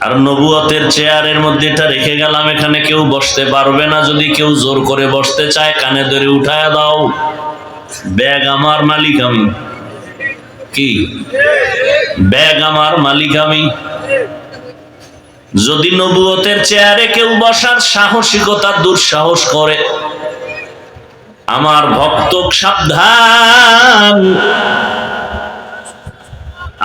আর নবুয়তের চেয়ারের মধ্যে এটা রেখে গেলাম, এখানে কেউ বসতে পারবে না। যদি কেউ জোর করে বসতে চায় কানে ধরে উঠায়া দাও। ব্যাগ আমার, মালিক আমি। কি ব্যাগ আমার, মালিক আমি। যদি নবুয়তের চেয়ারে কেউ বসার সাহসিকতা দুঃসাহস করে, আমার ভক্ত সাবধান,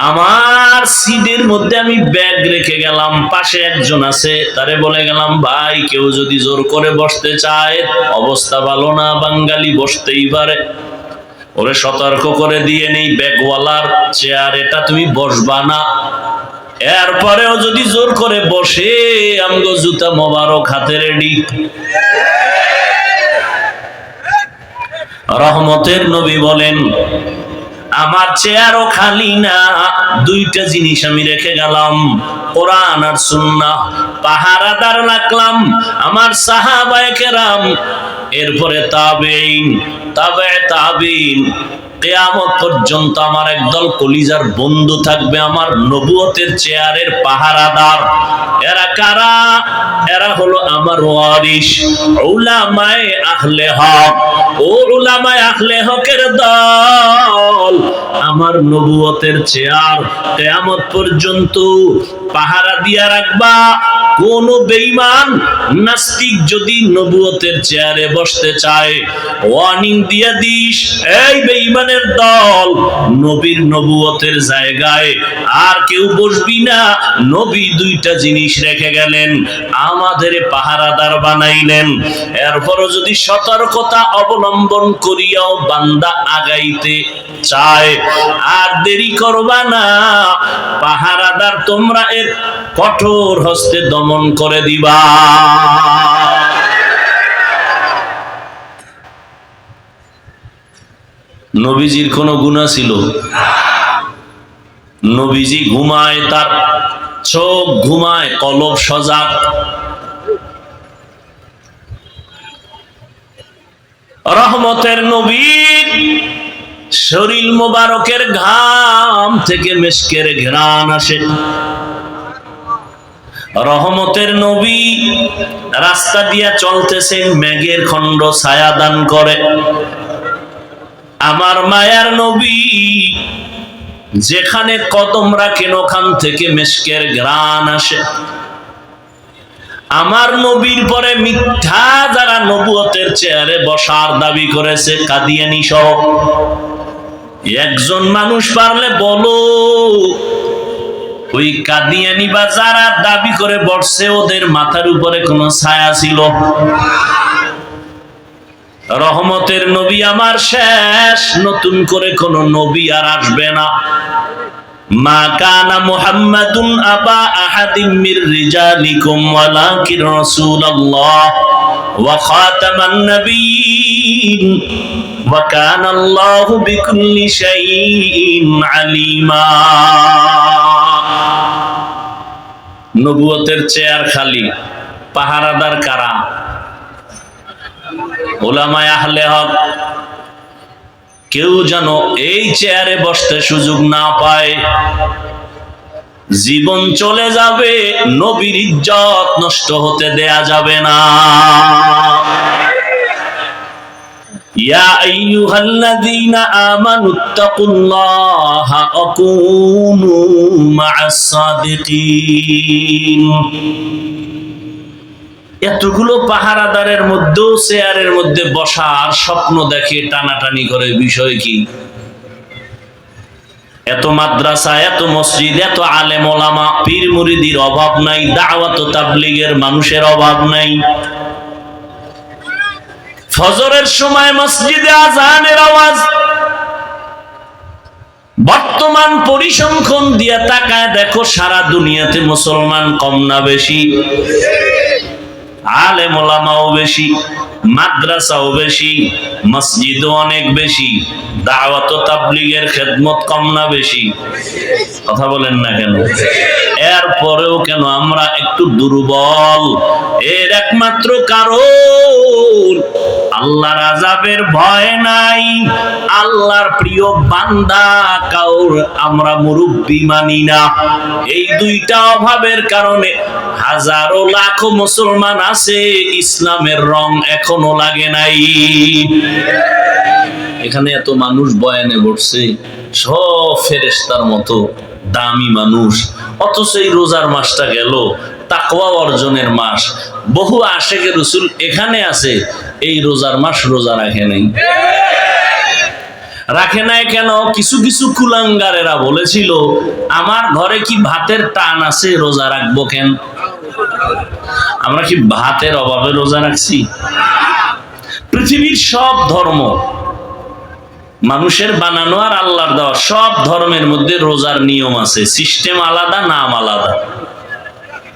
আমার সিটের মধ্যে আমি ব্যাগ রেখে গেলাম, পাশে একজন আছে, তারে বলে গেলাম ভাই কেউ যদি জোর করে বসতে চায়, অবস্থা ভালো না, বাঙালি বসতেই পারে, ওরে সতর্ক করে দিয়ে নেই ব্যাগওয়ালার চেয়ার, এটা তুমি বসবা না। এরপরেও যদি জোর করে বসে, আমগো জুতা মোবারক হাতে রেডি। রহমতের নবী বলেন আমার চেয়ারও খালি না, দুইটা জিনিস আমি রেখে গেলাম, কোরআন আর সুন্নাহ। পাহারাদার রাখলাম আমার সাহাবায়ে কেরাম, এরপরে তাবেঈন, তাবে তাবেঈন, কিয়ামত পর্যন্ত আমার একদল কলিজার বন্ধু থাকবে, আমার নবুয়তের চেয়ারের পাহারাদার। এরা কারা? এরা হলো আমার ওয়ারিস, উলামায়ে আহলে হক। ও উলামায়ে আহলে হকের দল, আমার নবুয়তের চেয়ার কিয়ামত পর্যন্ত পাহারা দিয়া রাখবা। কোন বেঈমান নাস্তিক যদি নবুয়তের চেয়ারে বসতে চায়, ওয়ার্নিং দিয়া দিস, এই বেঈমানের দল, নবীর নবুয়তের জায়গায় আর কেউ বসবি না। নবী দুইটা জিনিস রেখে গেলেন, আমাদের পাহারাদার বানাইলেন। এরপরও যদি সতর্কতা অবলম্বন করিয়াও বান্দা আগাইতে চায়, আর দেরি করবা না, পাহারাদার তোমরা এর কঠোর হস্তে দমন করে দিবা। নবীজির কোন গুনাহ ছিল? নবীজি ঘুমায়, তার চোখ ঘুমায়, কলব সজাগ। রহমতের নবীর শরীর মোবারকের ঘাম থেকে মিশকের ঘ্রাণ আসে। রহমতের নবী রাস্তা দিয়া চলতেছেন, মেঘের খণ্ড ছায়া দান করে। আমার মায়ার নবী যেখানে কদম রাখেন ওখান থেকে মিশকের ঘ্রাণ আসে। আমার নবীর পরে মিথ্যা যারা নবুয়তের চেয়ারে বসার দাবি করেছে, কাদিয়ানী সহ, একজন মানুষ পারলে বলো ওই কাদিয়ানী বা যারা দাবি করে বসছে ওদের মাথার উপরে কোনো ছায়া ছিল? রহমতের নবী আমার শেষ, নতুন করে কোন নবী আর আসবে না। মা কানা মুহাম্মাদুন আবা আহাদিম মির রিজালিকুম ওয়ালাকিন রাসূলুল্লাহ ওয়া খাতামান নাবিয়্যিন ওয়া কানা আল্লাহু বিকুল্লি শাইইন আলিমা। নবুয়তের চেয়ার খালি, পাহারাদার কারা? উলামায়ে আহলে হক। কেউ যেন এই চেয়ারে বসতে সুযোগ না পায়, জীবন চলে যাবে, নবীর ইজ্জত নষ্ট হতে দেয়া যাবে না। ইয়া আইয়ুহাল্লাযীনা আমানুত্তাকুল্লাহা ওয়া কুনু মা'আস সাদিকিন। এতগুলো পাহারাদারের মধ্যেও চেয়ারের মধ্যে বসার স্বপ্ন দেখে টানাটানি করে, বিষয় কি? এত মাদ্রাসা, এত মসজিদ, এত আলেম ওলামা, পীর মুরিদির অভাব নাই, দাওয়াত ও তাবলীগের মানুষের অভাব নাই। ফজরের সময় মসজিদে আযানের আওয়াজ, বর্তমান পরিসংখ্যান দিয়ে তাকায় দেখো সারা দুনিয়াতে মুসলমান কম না বেশি? আলেম ওলামাও বেশি, মাদ্রাসাও বেশি, মসজিদও অনেক বেশি, দাওয়াত ও তাবলীগের খেদমত কম না বেশি? কথা বলেন না কেন? এরপরেও কেন আমরা একটু দুর্বল? এর একমাত্র কারণ আল্লাহর আযাবের ভয় নাই। আল্লাহর প্রিয় বান্দা কাউর আমরা মুরব্বি মানি না। এই দুইটা অভাবের কারণে হাজারো লাখো মুসলমান আছে, ইসলামের রং এখনো লাগে নাই। এখানে এত মানুষ বয়ানে বসছে, সব ফেরেশতার মতো দামি মানুষ, অথচ এই রোজার মাসটা গেল, তাকওয়া অর্জনের মাস। বহু আশেকে রাসূল এখানে আছে, এই রোজার মাস রোজা রাখে নাই। রাখে নাই কেন? কিছু কিছু কুলাঙ্গারেরা বলেছিল, আমার ঘরে কি ভাতের টান আছে, রোজা রাখবো কেন? আমরা কি ভাতের অভাবে রোজা রাখছি? পৃথিবীর সব ধর্ম মানুষের বানানো আর আল্লাহর দেওয়া, সব ধর্মের মধ্যে রোজার নিয়ম আছে, সিস্টেম আলাদা, নাম আলাদা।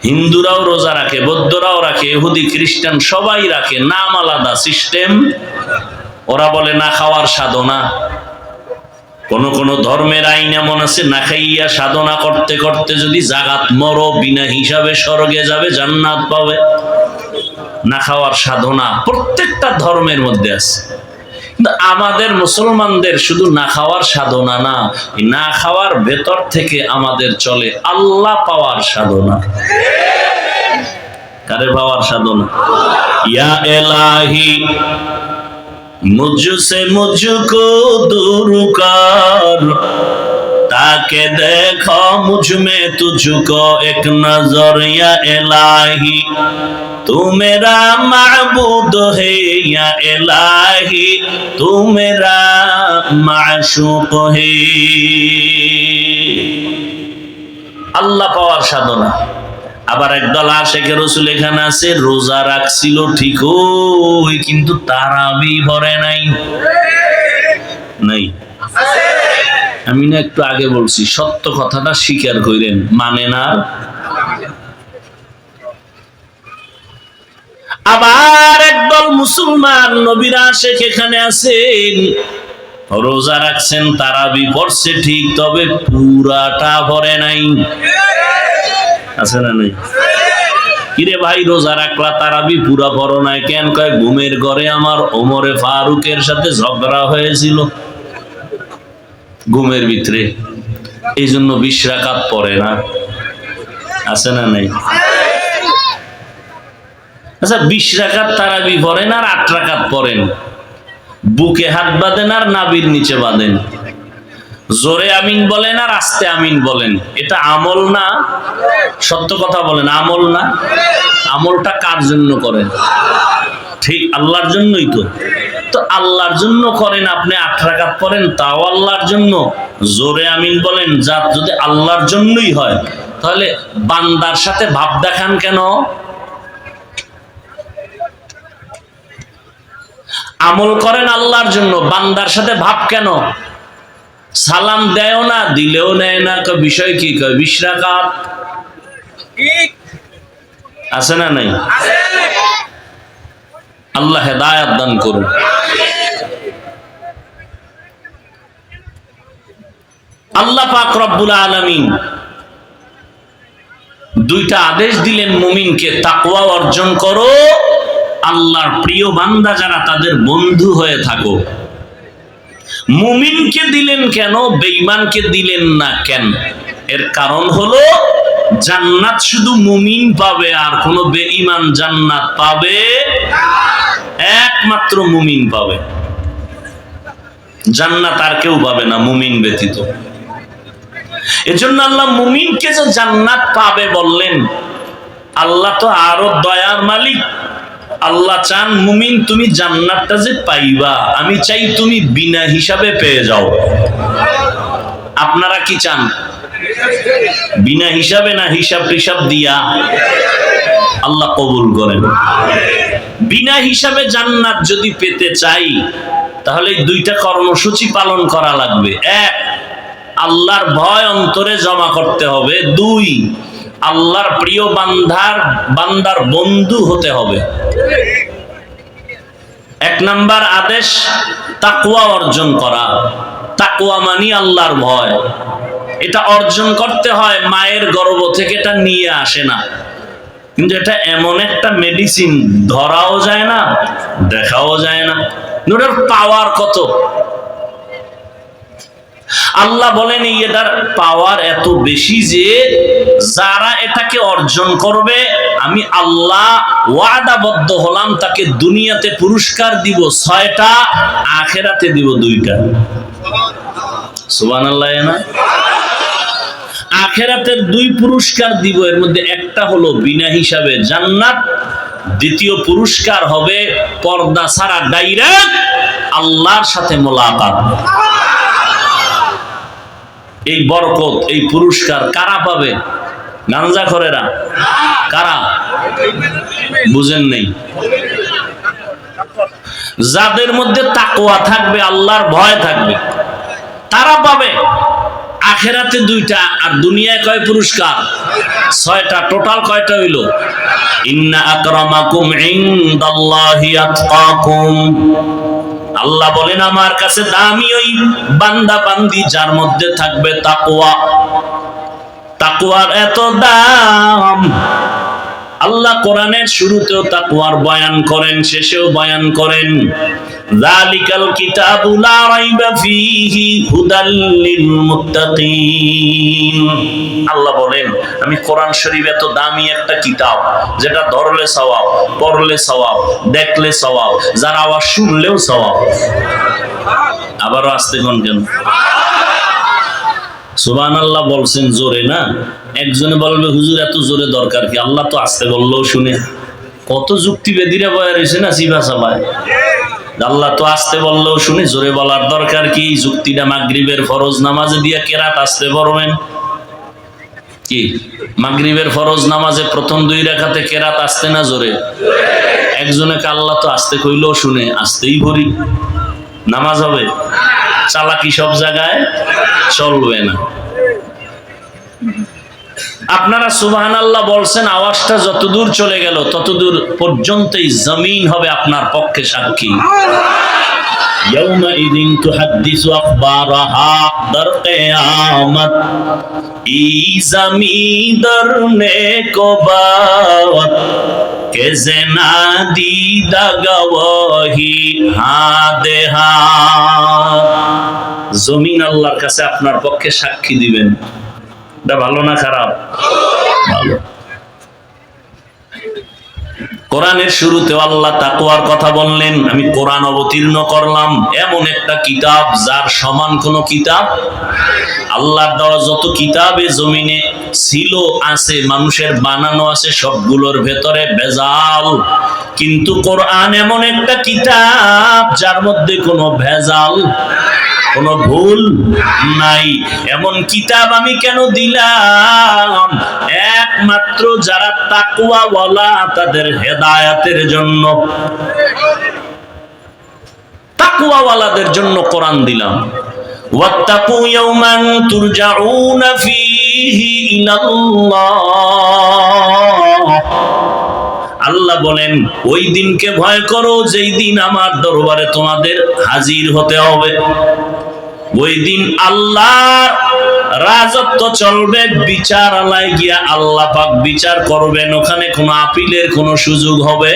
হিন্দুরাও রোজা রাখে, বৌদ্ধরাও রাখে, ইহুদি খ্রিস্টান সবাই রাখে, নাম আলাদা, সিস্টেম। ওরা বলে না খাওয়ার সাধনা। কোন কোন ধর্মের আইন এমন আছে, না খাইয়া সাধনা করতে করতে যদি জাগাত মরো, বিনা হিসাবে স্বর্গে যাবে, জান্নাত পাবে। না খাওয়ার সাধনা প্রত্যেকটা ধর্মের মধ্যে আছে। আমাদের মুসলমানদের শুধু না খাওয়ার সাধনা না, না খাওয়ার ভেতর থেকে আমাদের চলে আল্লাহ পাওয়ার সাধনা। কারে পাওয়ার সাধনা? ইয়া ইলাহি মুঝসে মুঝকো दूर कर, ताके देखो मुझ में तुझको एक नजर, या इलाही तू मेरा माबूद है, या इलाही तू मेरा माशूक है। আল্লাহ পাওয়ার সাধনা। আবার একদল আশেকে রাসূল এখানে আছে, রোজা রাখছিল ঠিকই, কিন্তু তারাবি পড়ে নাই। নাই? আমি না একটু আগে বলছি, সত্য কথাটা স্বীকার করেন, মানে না। আবার একদল মুসলমান নবীর আশেক এখানে আছেন, রোজা রাখছেন, তারাবি পড়ছে ঠিক, তবে পুরাটা পড়ে নাই। আছে না নাই? কিরে ভাই, রোজা রাখলা, তারাবি পুরা পড়ো নাই কেন? কয় ঘুমের ঘরে আমার ওমরে ফারুকের সাথে ঝগড়া হয়েছিল ঘুমের ভিতরে, এই জন্য 20 রাকাত পড়ে না। আছে না নাই? আচ্ছা, 20 রাকাত তারাবি পড়েন আর 8 রাকাত পড়েন, বুকে হাত বাঁধেন আর নাভির নিচে বাঁধেন, জোরে আমিন বলেন আর আস্তে আমিন বলেন, এটা আমল না? সত্য কথা বলেন, আমল না? আমলটা কার জন্য করেন? ঠিক আল্লাহর জন্যই তো। তো আল্লাহর জন্য করেন, আপনি 8 রাকাত পড়েন, তাও আল্লাহর জন্য, জোরে আমিন বলেন, যা যদি আল্লাহর জন্যই হয়, তাহলে বান্দার সাথে ভাব দেখান কেন? আমল করেন আল্লাহর জন্য, বান্দার সাথে ভাব কেন? সালাম দেও না, দিলেও নেয় না, বিষয় কি? 20 রাকাত। আছে না নাই? আল্লাহ হেদায়েত দান করুন। আল্লাহ পাক রব্বুল আলামিন দুইটা আদেশ দিলেন মুমিনকে, তাকওয়া অর্জন করো, আল্লাহর প্রিয় বান্দা যারা তাদের বন্ধু হয়ে থাকো। মুমিনকে দিলেন কেন, বেঈমানকে দিলেন না কেন? এর কারণ হলো, জান্নাত শুধু মুমিন পাবে, আর কোন বেঈমান জান্নাত পাবে? একমাত্র মুমিন পাবে জান্নাত, আর কেউ পাবে না মুমিন ব্যতীত। এজন্য আল্লাহ মুমিনকে যে জান্নাত পাবে বললেন, আল্লাহ তো আরো দয়ার মালিক। আল্লাহ চান মুমিন তুমি জান্নাতটা যে পাইবা, আমি চাই তুমি বিনা হিসাবে পেয়ে যাও। আপনারা কি চান? বিনা হিসাবে না হিসাব টিসাব দিয়া? আল্লাহ কবুল করেন। বিনা হিসাবে জান্নাত যদি পেতে চাই, তাহলে দুইটা কর্মসূচি পালন করা লাগবে। 1, আল্লাহর ভয় অন্তরে জমা করতে হবে। 2, আল্লাহর প্রিয় বান্দার বন্ধু হতে হবে। 1 নাম্বার আদেশ তাকওয়া অর্জন করা। তাকওয়া মানে আল্লাহর ভয়। এটা অর্জন করতে হয়, মায়ের গর্ভ থেকে এটা নিয়ে আসে না। কিন্তু এটা এমন একটা মেডিসিন, ধরাও যায় না, দেখাও যায় না। ওটার পাওয়ার কত! আল্লাহ বলেন এটার পাওয়ার এত বেশি যে যারা এটাকে অর্জন করবে আমি আল্লাহ ওয়াদাবদ্ধ হলাম তাকে দুনিয়াতে পুরস্কার দিব 6টা, আখিরাতে দিব 2টা। সুবহানাল্লাহ। না, আখিরাতের 2 পুরস্কার দিব, এর মধ্যে একটা হলো বিনা হিসাবে জান্নাত, দ্বিতীয় পুরস্কার হবে পর্দা ছাড়া ডাইরেক্ট আল্লাহর সাথে মোলাকাত। এই বরকত, এই পুরস্কার কারা পাবে? গাঞ্জাখোরেরা। কারা? বুঝেন নাই? যাদের মধ্যে তাকওয়া থাকবে, আল্লাহর ভয় থাকবে, তারা পাবে। আখিরাতে 2টা, আর দুনিয়ায় কয় পুরস্কার? 6টা। টোটাল কয়টা হইল? ইন্না আকরামাকুম ইনদাল্লাহি আতকাকুম। আল্লাহ বলেন আমার কাছে দামি ওই বান্দা বান্দি যার মধ্যে থাকবে তাকওয়া। তাকওয়ার এত দাম। আল্লাহ কোরআনের শুরুতেও তাকওয়ার বয়ান করেন, শেষেও বয়ান করেন। যালিকাল কিতাবু লা রাইবা ফীহি হুদাল লিল মুত্তাকিন। আল্লাহ বলেন আমি কোরআন শরীফ এত দামি একটা কিতাব, যেটা ধরলে সওয়াব, পড়লে সওয়াব, দেখলে সওয়াব, যার আওয়াজ শুনলেও সওয়াব। আবারও আস্তে কোন কেন? সুবহানাল্লাহ বলছেন জোরে না? একজনে বলবে হুজুর এত জোরে দরকার কি? আল্লাহ তো আস্তে বললেও শুনে। কত যুক্তিবেদীরা বয়া রয়েছে না জিভা চালায়। আল্লাহ তো আস্তে বললেও শুনে, জোরে বলার দরকার কি? যুক্তিটা মাগরিবের ফরজ নামাজে দিয়ে কেরাত আস্তে পড়বেন কি? মাগরিবের ফরজ নামাজে প্রথম 2 রাকাতে কেরাত আস্তে না জোরে? একজনে আল্লাহ তো আস্তে কইলেও শুনে, আস্তেই ভরি নামাজ হবে? চালাকি সব জায়গায় চলবে না। আপনারা সুবহানাল্লাহ বলছেন, আওয়াজটা যতদূর চলে গেল ততদূর পর্যন্তই জমিন হবে আপনার পক্ষে সাক্ষী। ইয়াউমাইযিন তুহাদ্দিসু আখবারাহা, দার কিয়ামত ই জমিন দরনে কোবাত কে জেনা দিদা গওয়াহি হাদে হাত। জমিন আল্লাহর কাছে আপনার পক্ষে সাক্ষী দিবেন। এটা ভালো না খারাপ? ভালো। কোরআনের শুরুতে আল্লাহ তাকওয়ার কথা বললেন। আমি কোরআন অবতীর্ণ করলাম, এমন একটা কিতাব যার সমান কোন কিতাব। আল্লাহর দেওয়া যত কিতাবে জমিনে ছিল, আছে, মানুষের বানানো আছে, সবগুলোর ভেতরে ভেজাল। কিন্তু কোরআন এমন একটা কিতাব যার মধ্যে কোনো ভেজাল, কোনো ভুল নাই। এমন কিতাব আমি কেন দিলাম? একমাত্র যারা তাকওয়াওয়ালা তাদের হেদায়েতের জন্য, তাকওয়াওয়ালাদের জন্য কোরআন দিলাম। ওয়াত্তাকু ইয়াওমান তুরজাউনা ফীহি ইলাল্লাহ। আল্লাহ বলেন ওই দিনকে ভয় করো যেই দিন আমার দরবারে তোমাদের হাজির হতে হবে। ওই দিন আল্লাহর রাজত্ব চলবে, বিচারালয়ে গিয়া আল্লাহ পাক বিচার করবেন। ওখানে কোনো আপিলের কোনো সুযোগ হবে?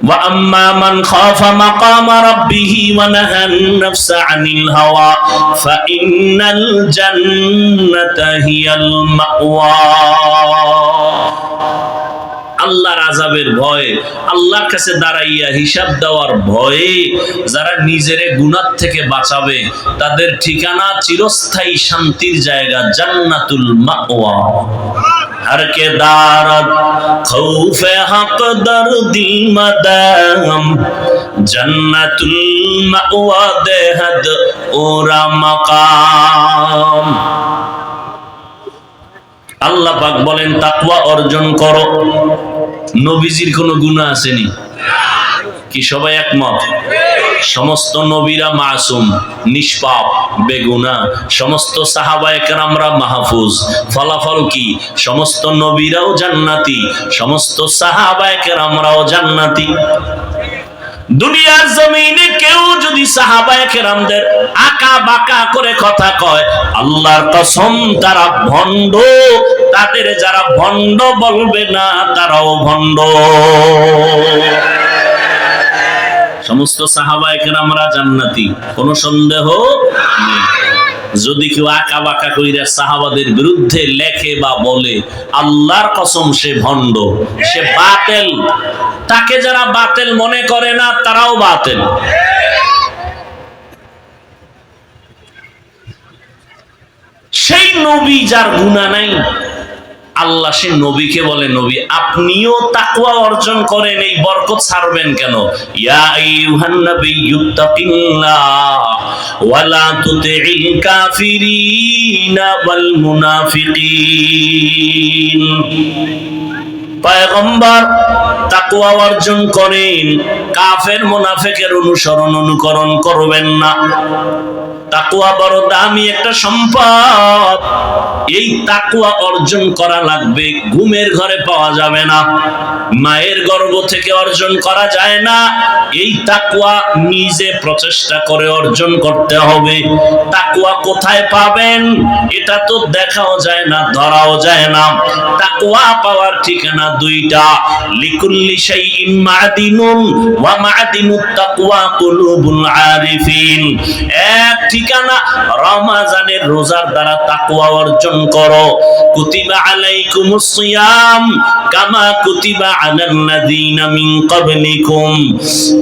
ওয়া আম্মা মান খাফা মাকামা রাব্বিহি ওয়া নাহান নাফসা আনিল হাওয়া ফা ইন্নাল জান্নাতা হিয়াল মাওয়া। আল্লাহর আযাবের ভয়, আল্লাহর কাছে দাঁড়াইয়া হিসাব দেওয়ার ভয়ে যারা নিজেরে গুনাহ থেকে বাঁচাবে, তাদের ঠিকানা চিরস্থায়ী শান্তির জায়গা জান্নাতুল মাওয়া। हर के दारत खौफे हक दर दिल मदाम जन्नतुल मावा देहद ओरा मकाम। আল্লাহ পাক বলেন তাকওয়া অর্জন করো। নবীজির কোনো গুনাহ আসেনি কি? সবাই একমত? সমস্ত নবীরা মাসুম, নিষ্পাপ, বেগুনাহ। সমস্ত সাহাবায়ে কেরামরা মাহফুজ। ফলাফল কি? সমস্ত নবীরাও জান্নাতি, সমস্ত সাহাবায়ে কেরামরাও জান্নাতি। দুনিয়ার জমিনে কেউ যদি সাহাবায়ে কেরামদের আকা বাকা করে কথা কয়, আল্লাহর কসম তারা ভণ্ড। তাদের যারা ভণ্ড বলবে না তারাও ভণ্ড। সমস্ত সাহাবায়ে কেরামরা জান্নাতি, কোনো সন্দেহ নেই। যদি কেউ আকা বাকা কইরা সাহাবাদের বিরুদ্ধে লেখে বা বলে, আল্লাহর কসম সে ভণ্ড, সে বাতিল। তাকে যারা বাতিল মনে করে না তারাও বাতিল। সেই নবী যার গুনাহ নাই, আল্লাহ সে নবীকে বলে, নবী আপনিও তাকওয়া অর্জন করেন, এই বরকত ছাড়বেন কেন? ইয়া আইয়ুহান নাবিয়্যুত্তাকিল্লাহ ওয়া লা তুতি'ল কাফিরিনা ওয়াল মুনাফিকিন। পয়গম্বর তাকওয়া অর্জন করেন, কাফের মুনাফিকের অনুকরণ করবেন না। তাকওয়া বড় দামি একটা সম্পদ। এই তাকওয়া অর্জন করা লাগবে, ঘুমের ঘরে পাওয়া যাবে না, মায়ের গর্ভ থেকে অর্জন করা যায় না। এই তাকওয়া নিজে প্রচেষ্টা করে অর্জন করতে হবে। তাকওয়া কোথায় পাবেন এটা তো দেখাও যায় না, ধরাও যায় না। তাকওয়া পাওয়ার ঠিকানা দুইটা, লিকুল্লি শাইইন মা'দিনুন ওয়া মা'দিনুত তাকওয়া কুলুবুল আরিফিন। এক ঠিকানা রমজানের রোজার দ্বারা তাকওয়া অর্জন করো। কুতিবা আলাইকুমুস সিয়াম কামা কুতিবা আলাল্লাযীনা মিন ক্বাবলিকুম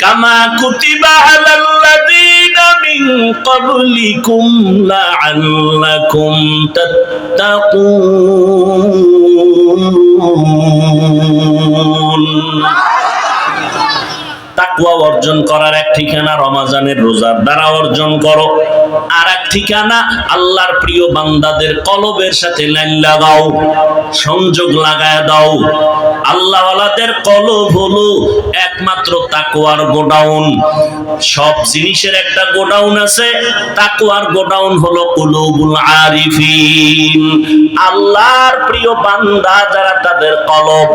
কামা কুতিবা আলাল্লাযীনা মিন ক্বাবলিকুম লাআল্লাকুম তাত্তাকুন। তাকওয়া অর্জন করার এক ঠিকানা রমজানের রোজার দ্বারা অর্জন করো, আর এক ঠিকানা আল্লাহর প্রিয় বান্দাদের কলবের সাথে লাইন লাগাও, সংযোগ লাগায় দাও। আল্লাহওয়ালাদের কলব হলো একমাত্র তাকওয়ার গোডাউন। সব জিনিসের একটা গোডাউন আছে, তাকওয়ার গোডাউন হলো কুলুবুল আরিফিন। আল্লাহর প্রিয় বান্দা যারা, তাদের কলব,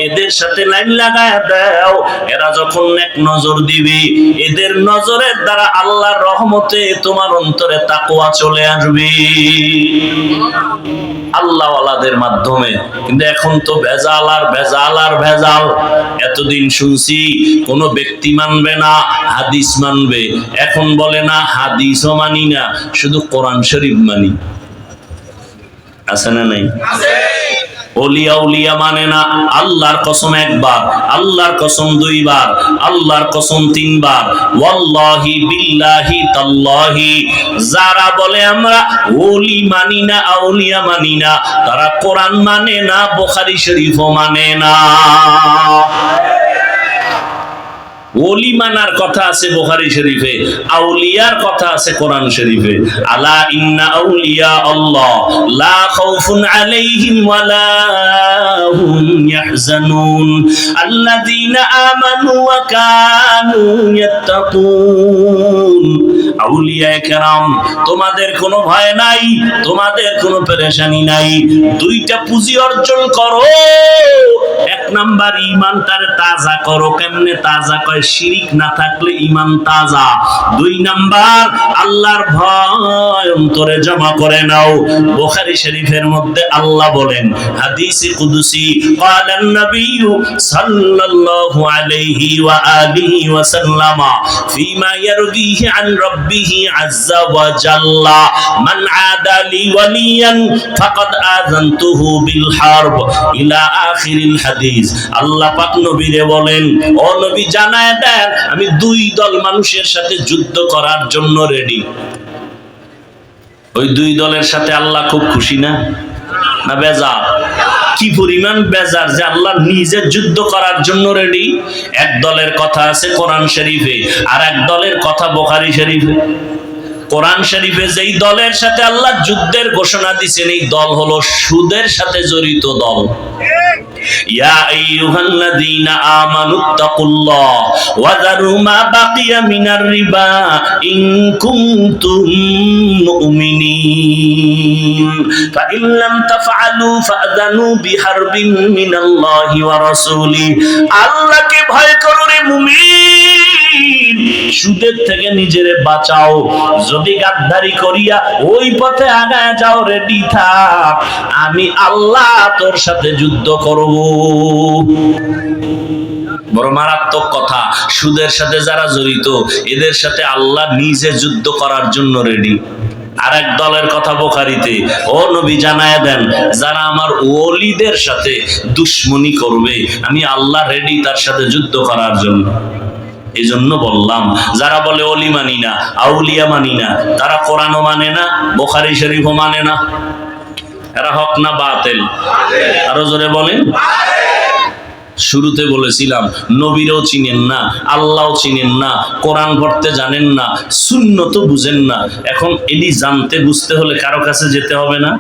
এদের সাথে লাইন লাগায় দাও। এরা যখন এক নজর দিবে, এদের নজরের দ্বারা আল্লাহর রহমতে তোমার অন্তরে তাকওয়া চলে আসবে আল্লাহওয়ালাদের মাধ্যমে। কিন্তু এখন তো ভেজাল আর ভেজাল আর ভেজাল। এতদিন শুনছি কোন ব্যক্তি মানবে না, হাদিস মানবে। এখন বলে না হাদিসও মানি না, শুধু কোরআন শরীফ মানি। আছে না নাই? ওলিয়া উলিয়া মানে না। আল্লাহর কসম একবার, আল্লাহর কসম দুইবার, আল্লাহর কসম তিনবার, ওয়াল্লাহি বিল্লাহি তাল্লাহি। যারা বলে আমরা ওলি মানি না, আউলিয়া মানি না, তারা কোরআন মানে না, বুখারী শরীফও মানে না। ওলি মানার কথা আছে বুখারী শরীফে, আউলিয়ার কথা আছে কোরআন শরীফে। আলা ইন্না আউলিয়া আল্লাহ লা খাউফুন আলাইহিম ওয়া লা হুম ইয়াহজানুন আল্লাযীনা আমানু ওয়া কানু ইয়াত্তাকুন। আউলিয়ায়ে কেরাম, তোমাদের কোনো ভয় নাই, তোমাদের কোনো পেরেশানি নাই। দুইটা পুঁজি অর্জন করো। এক নাম্বার ঈমানটারে তাজা করো। কেমনে তাজা কয়? শিরিক না থাকলে ঈমান তাজা। দুই নাম্বার আল্লাহর ভয় অন্তরে জমা করে নাও। বুখারী শরীফের মধ্যে আল্লাহ বলেন, হাদিসে কুদসি, ক্বালান নাবিয়্যু সাল্লাল্লাহু আলাইহি ওয়া আলিহি ওয়া সাল্লামা ফীমা ইয়ারদিহি আন রাব্বিহি আযজা ওয়া জাল্লা, মান আদা লি ওয়ালিয়ান ফাকাদ আযানতুহু বিল হারব ইলা আখিরিল হাদিস। আল্লাহ পাক নবীরে বলেন, ও নবী জানায় দেন, আমি দুই দল মানুষের সাথে যুদ্ধ করার জন্য রেডি। ওই দুই দলের সাথে আল্লাহ খুব খুশি না? না বেজার? কি পরিমাণ বেজার যে আল্লাহ নিজে যুদ্ধ করার জন্য রেডি। এক দলের কথা আছে কোরআন শরীফে, আর এক দলের কথা বুখারী শরীফে। কোরআন শরীফে যেই দলের সাথে আল্লাহ যুদ্ধের ঘোষণা দিয়েছেন, এই দল হলো সুদের সাথে জড়িত দল। ইয়া আইয়ুহাল্লাযীনা আমানুত্তাকুল্লাহ ওয়া যারু মা বাকিয়া মিনার রিবা ইন কুনতুম মুমিনিন ফাইন লাম তাফআলু ফাযানু বিহারবিন মিনাল্লাহি ওয়া রাসূলিহি। আল্লাহকে ভয় করো রে মুমিন। সুদের থেকে নিজেরে বাঁচাও, যদি গাদ্দারি করিয়া ওই পথে আগায় যাও, রেডি থাক, আমি আল্লাহ তোর সাথে যুদ্ধ করব। বড় মারাত্মক কথা। সুদের সাথে যারা জড়িত, এদের সাথে আল্লাহ নিজে যুদ্ধ করার জন্য রেডি। আর এক দলের কথা বুখারীতে, ও নবী জানায় দেন, যারা আমার ওলিদের সাথে দুশ্মনী করবে, আমি আল্লাহ রেডি তার সাথে যুদ্ধ করার জন্য। এই জন্য বললাম, যারা বলে ওলি মানি না, আউলিয়া মানি না, তারা কোরআনও মানে না, বুখারী শরীফও মানে না। এরা হক না বাতিল? আরো জোরে বলেন। শুরুতে বলেছিলাম, নবীরও চিনেন না, আল্লাহও চিনেন না, কোরআন পড়তে জানেন না, সুন্নত বুঝেন না। এখন এটি জানতে বুঝতে হলে কারো কাছে যেতে হবে না?